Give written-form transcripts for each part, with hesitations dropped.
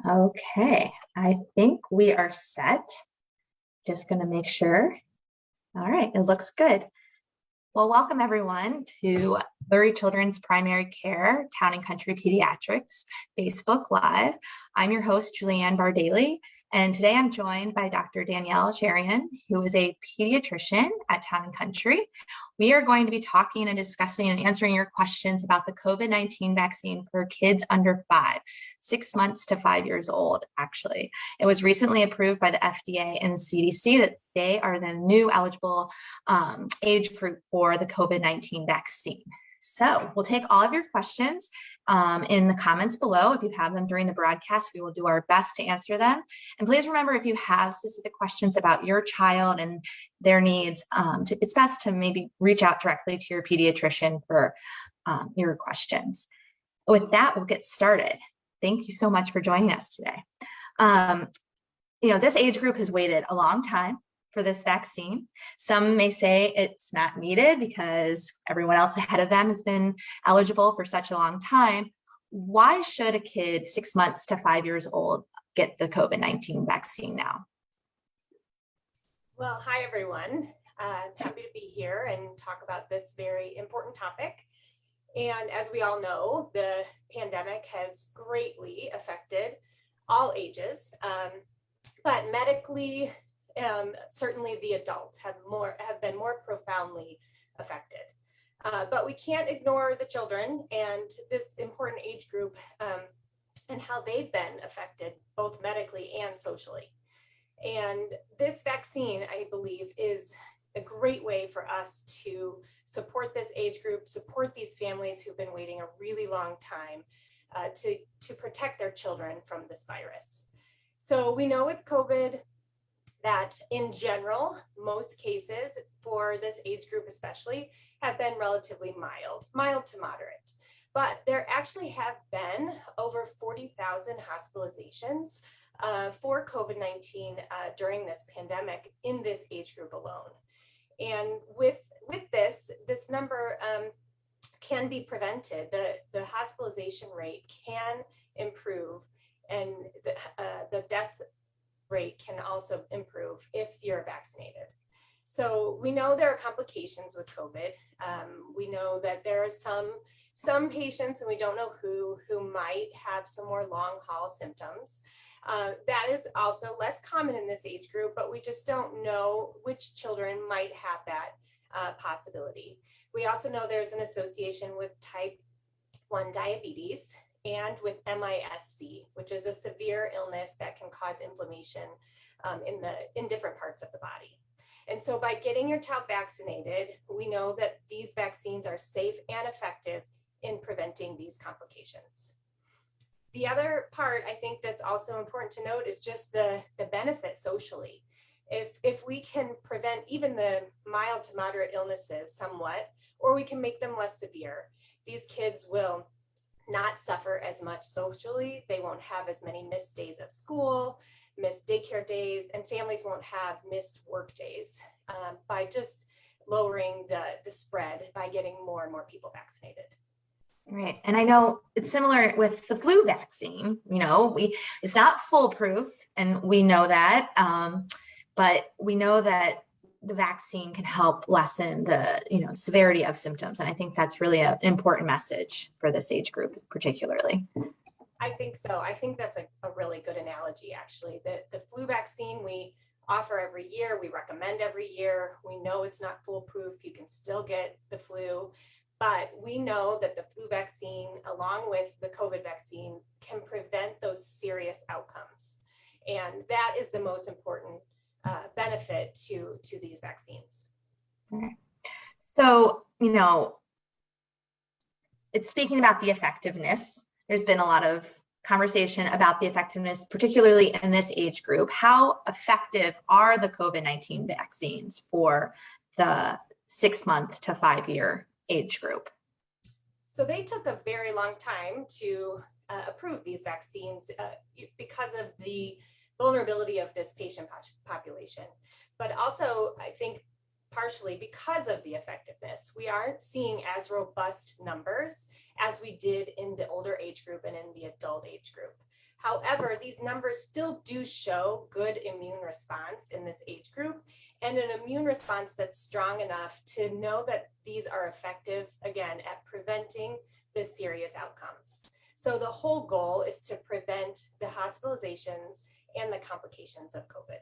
Okay, I think we are set. Just going to make sure. All right, it looks good. Well, welcome everyone to Lurie Children's Primary Care Town and Country Pediatrics Facebook Live. I'm your host, Julianne Bardaly, and today I'm joined by Dr. Danielle Cherian, who is a pediatrician at Town and Country. We are going to be talking and discussing and answering your questions about the COVID-19 vaccine for kids under 6 months to 5 years old, actually. It was recently approved by the FDA and CDC that they are the new eligible age group for the COVID-19 vaccine. So we'll take all of your questions in the comments below. If you have them during the broadcast, we will do our best to answer them. And please remember, if you have specific questions about your child and their needs, it's best to maybe reach out directly to your pediatrician for your questions. With that, we'll get started. Thank you so much for joining us today. This age group has waited a long time for this vaccine. Some may say it's not needed because everyone else ahead of them has been eligible for such a long time. Why should a kid 6 months to 5 years old get the COVID-19 vaccine now? Well, hi everyone. Happy to be here and talk about this very important topic. And as we all know, the pandemic has greatly affected all ages, but medically, certainly the adults have been more profoundly affected. But we can't ignore the children and this important age group and how they've been affected both medically and socially. And this vaccine, I believe, is a great way for us to support this age group, support these families who've been waiting a really long time to protect their children from this virus. So we know with COVID that in general, most cases for this age group especially have been relatively mild to moderate. But there actually have been over 40,000 hospitalizations for COVID-19 during this pandemic in this age group alone. And with this number can be prevented. The hospitalization rate can improve, and the death rate can also improve if you're vaccinated. So we know there are complications with COVID. We know that there are some patients, and we don't know who might have some more long haul symptoms. That is also less common in this age group, but we just don't know which children might have that possibility. We also know there's an association with type 1 diabetes and with MIS-C, which is a severe illness that can cause inflammation in different parts of the body. And so by getting your child vaccinated, we know that these vaccines are safe and effective in preventing these complications. The other part I think that's also important to note is just the benefit socially. If we can prevent even the mild to moderate illnesses somewhat, or we can make them less severe, these kids will not suffer as much socially. They won't have as many missed days of school, missed daycare days, and families won't have missed work days by just lowering the spread by getting more and more people vaccinated. Right. And I know it's similar with the flu vaccine. It's not foolproof, and we know that, but we know that the vaccine can help lessen the severity of symptoms. And I think that's really an important message for this age group, particularly. I think so. I think that's a really good analogy, actually. The flu vaccine we offer every year, we recommend every year. We know it's not foolproof. You can still get the flu, but we know that the flu vaccine, along with the COVID vaccine, can prevent those serious outcomes. And that is the most important benefit to these vaccines. Okay. So, it's speaking about the effectiveness. There's been a lot of conversation about the effectiveness, particularly in this age group. How effective are the COVID-19 vaccines for the 6 month to 5 year age group? So they took a very long time to approve these vaccines because of the vulnerability of this patient population, but also I think partially because of the effectiveness. We aren't seeing as robust numbers as we did in the older age group and in the adult age group. However, these numbers still do show good immune response in this age group, and an immune response that's strong enough to know that these are effective, again, at preventing the serious outcomes. So the whole goal is to prevent the hospitalizations and the complications of COVID.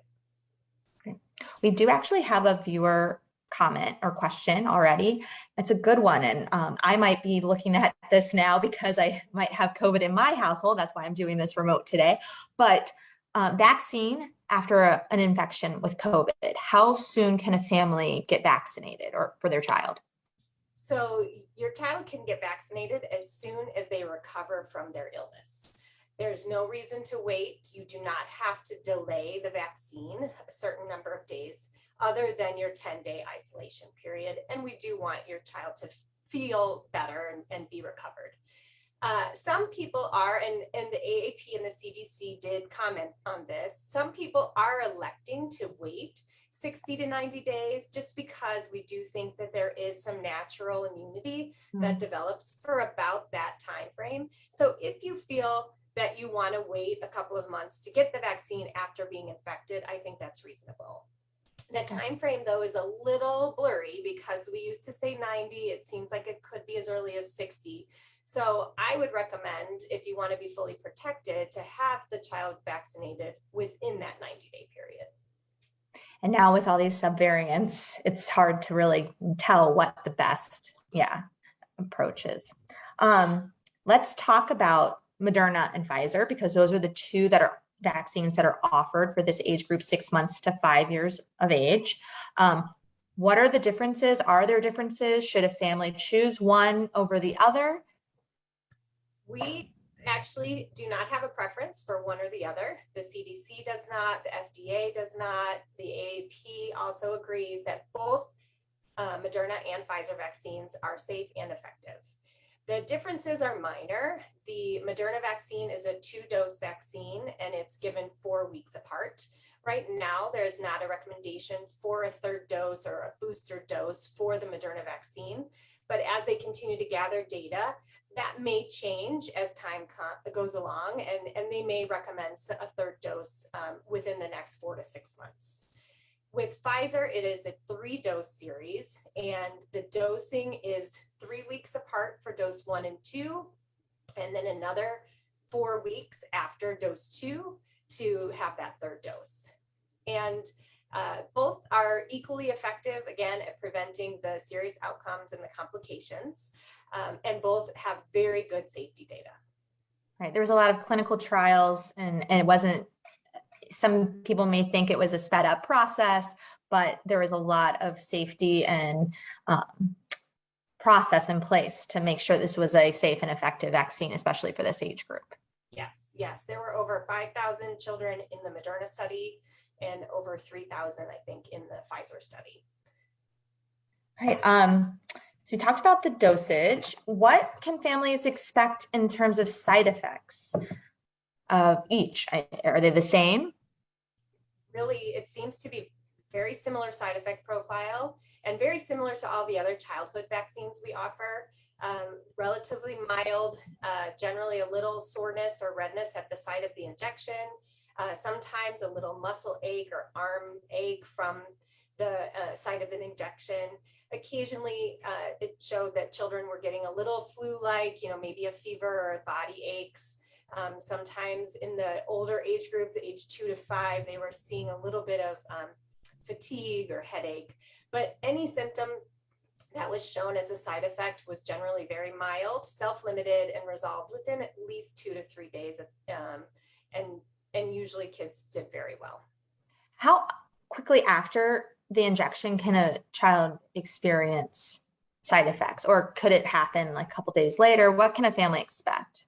Okay. We do actually have a viewer comment or question already. It's a good one. And I might be looking at this now because I might have COVID in my household. That's why I'm doing this remote today. But vaccine after an infection with COVID, how soon can a family get vaccinated or for their child? So your child can get vaccinated as soon as they recover from their illness. There's no reason to wait. You do not have to delay the vaccine a certain number of days other than your 10-day isolation period. And we do want your child to feel better and be recovered. Some people are, and the AAP and the CDC did comment on this, some people are electing to wait 60 to 90 days just because we do think that there is some natural immunity that develops for about that time frame. So if you feel that you want to wait a couple of months to get the vaccine after being infected, I think that's reasonable. The time frame, though, is a little blurry because we used to say 90. It seems like it could be as early as 60. So I would recommend, if you want to be fully protected, to have the child vaccinated within that 90-day period. And now with all these subvariants, it's hard to really tell what the best, approach is. Let's talk about Moderna and Pfizer, because those are the two that are vaccines that are offered for this age group, 6 months to 5 years of age. What are the differences? Are there differences? Should a family choose one over the other? We actually do not have a preference for one or the other. The CDC does not, the FDA does not, the AAP also agrees that both Moderna and Pfizer vaccines are safe and effective. The differences are minor. The Moderna vaccine is a 2-dose vaccine and it's given 4 weeks apart. Right now, there is not a recommendation for a 3rd dose or a booster dose for the Moderna vaccine. But as they continue to gather data, that may change as time goes along, and they may recommend a 3rd dose within the next 4 to 6 months. With Pfizer, it is a 3-dose series, and the dosing is 3 weeks apart for dose 1 and 2, and then another 4 weeks after dose 2 to have that 3rd dose. And both are equally effective, again, at preventing the serious outcomes and the complications, and both have very good safety data. Right. There was a lot of clinical trials, and it wasn't, some people may think it was a sped up process, but there was a lot of safety and process in place to make sure this was a safe and effective vaccine, especially for this age group. Yes. There were over 5,000 children in the Moderna study and over 3,000, I think, in the Pfizer study. All right. So we talked about the dosage. What can families expect in terms of side effects of each? Are they the same? Really, it seems to be very similar side effect profile and very similar to all the other childhood vaccines we offer. Relatively mild, generally a little soreness or redness at the site of the injection, sometimes a little muscle ache or arm ache from the site of an injection. Occasionally, it showed that children were getting a little flu-like, maybe a fever or body aches. Sometimes in the older age group, the age 2 to 5, they were seeing a little bit of fatigue or headache. But any symptom that was shown as a side effect was generally very mild, self-limited, and resolved within at least 2 to 3 days. And usually kids did very well. How quickly after the injection can a child experience side effects, or could it happen like a couple days later? What can a family expect?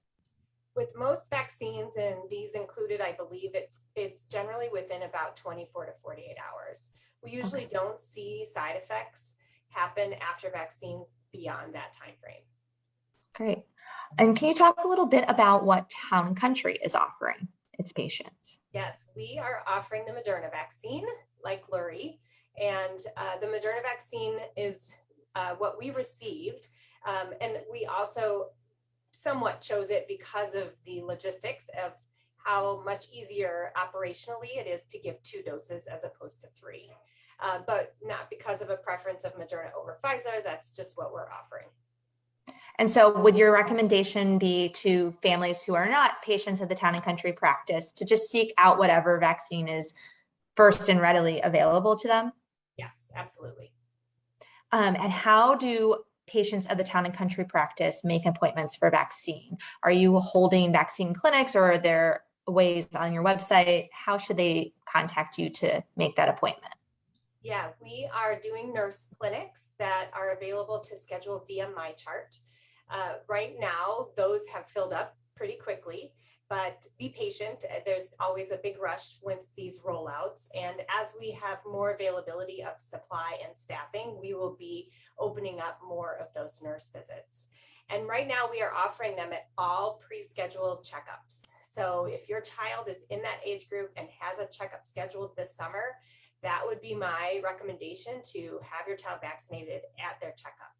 With most vaccines, and these included, I believe it's generally within about 24 to 48 hours. We usually don't see side effects happen after vaccines beyond that time frame. Great. And can you talk a little bit about what Town & Country is offering its patients? Yes, we are offering the Moderna vaccine, like Lurie, and the Moderna vaccine is what we received, and we also somewhat chose it because of the logistics of how much easier operationally it is to give 2 doses as opposed to 3. But not because of a preference of Moderna over Pfizer. That's just what we're offering. And so would your recommendation be to families who are not patients of the Town and Country practice to just seek out whatever vaccine is first and readily available to them? Yes, absolutely. And how do patients of the Town and Country practice make appointments for vaccine? Are you holding vaccine clinics, or are there ways on your website? How should they contact you to make that appointment? Yeah, we are doing nurse clinics that are available to schedule via MyChart. Right now, those have filled up pretty quickly, but be patient. There's always a big rush with these rollouts. And as we have more availability of supply and staffing, we will be opening up more of those nurse visits. And right now we are offering them at all pre-scheduled checkups. So if your child is in that age group and has a checkup scheduled this summer, that would be my recommendation, to have your child vaccinated at their checkup.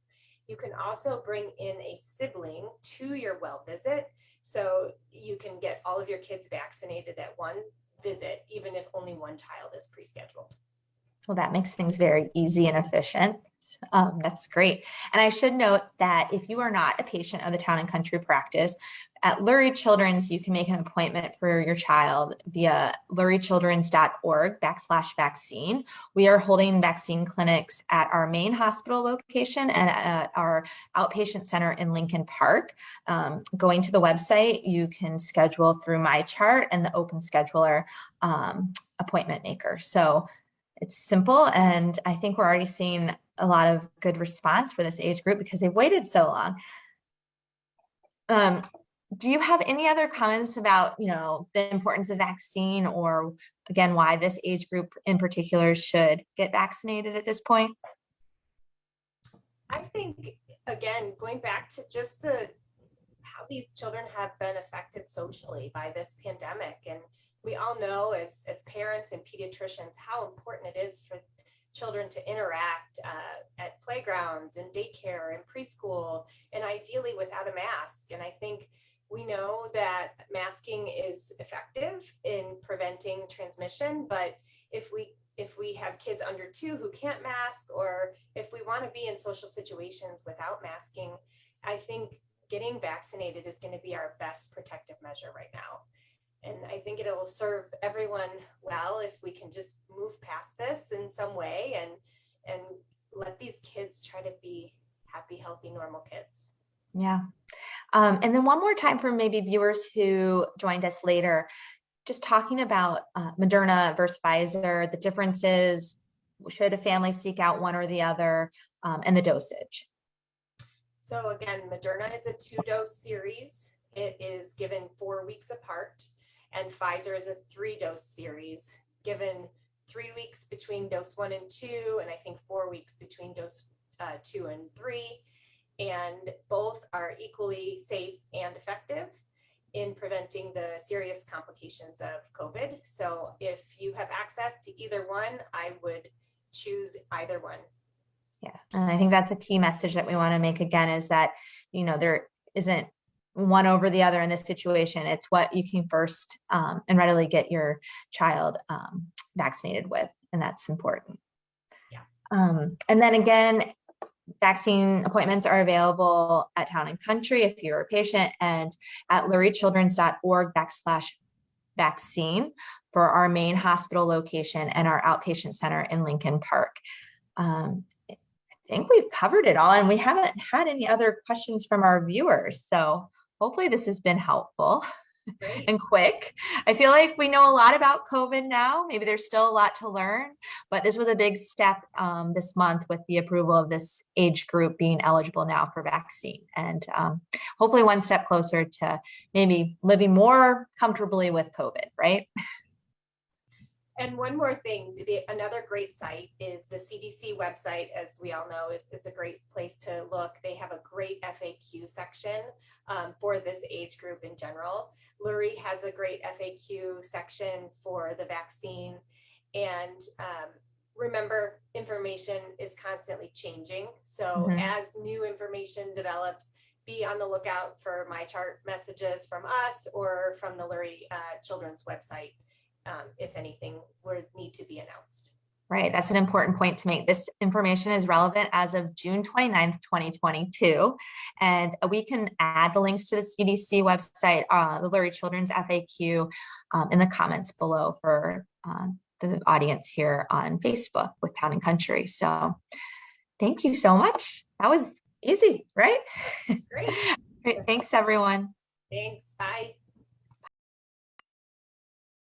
You can also bring in a sibling to your well visit, so you can get all of your kids vaccinated at one visit, even if only one child is pre-scheduled. Well, that makes things very easy and efficient. That's great. And I should note that if you are not a patient of the Town and Country practice, at Lurie Children's, you can make an appointment for your child via luriechildrens.org/vaccine. We are holding vaccine clinics at our main hospital location and at our outpatient center in Lincoln Park. Going to the website, you can schedule through MyChart and the Open Scheduler appointment maker. So it's simple, and I think we're already seeing a lot of good response for this age group because they've waited so long. Do you have any other comments about, the importance of vaccine, or again, why this age group in particular should get vaccinated at this point? I think, again, going back to just how these children have been affected socially by this pandemic. And we all know as parents and pediatricians how important it is for children to interact at playgrounds and daycare and preschool, and ideally without a mask. And I think we know that masking is effective in preventing transmission, but if we have kids under 2 who can't mask, or if we want to be in social situations without masking, I think getting vaccinated is going to be our best protective measure right now. And I think it'll serve everyone well if we can just move past this in some way and let these kids try to be happy, healthy, normal kids. Yeah. And then one more time for maybe viewers who joined us later, just talking about Moderna versus Pfizer, the differences, should a family seek out one or the other, and the dosage. So again, Moderna is a 2-dose series. It is given 4 weeks apart, and Pfizer is a 3-dose series given 3 weeks between dose 1 and 2, and I think 4 weeks between dose 2 and 3. And both are equally safe and effective in preventing the serious complications of COVID. So if you have access to either one, I would choose either one. Yeah, and I think that's a key message that we want to make again, is that, there isn't one over the other in this situation. It's what you can first and readily get your child vaccinated with, and that's important. Yeah. And then again, vaccine appointments are available at Town and Country if you're a patient, and at luriechildrens.org/vaccine for our main hospital location and our outpatient center in Lincoln Park. I think we've covered it all, and we haven't had any other questions from our viewers. So hopefully this has been helpful. Great. And quick. I feel like we know a lot about COVID now. Maybe there's still a lot to learn, but this was a big step this month with the approval of this age group being eligible now for vaccine, and hopefully one step closer to maybe living more comfortably with COVID, right? And one more thing, another great site is the CDC website. As we all know, is a great place to look. They have a great FAQ section for this age group in general. Lurie has a great FAQ section for the vaccine. And remember, information is constantly changing. So as new information develops, be on the lookout for my chart messages from us or from the Lurie Children's website if anything would need to be announced. Right, that's an important point to make. This information is relevant as of June 29th, 2022. And we can add the links to the CDC website, the Lurie Children's FAQ in the comments below for the audience here on Facebook with Town and Country. So thank you so much. That was easy, right? Great. Great. Thanks, everyone. Thanks. Bye.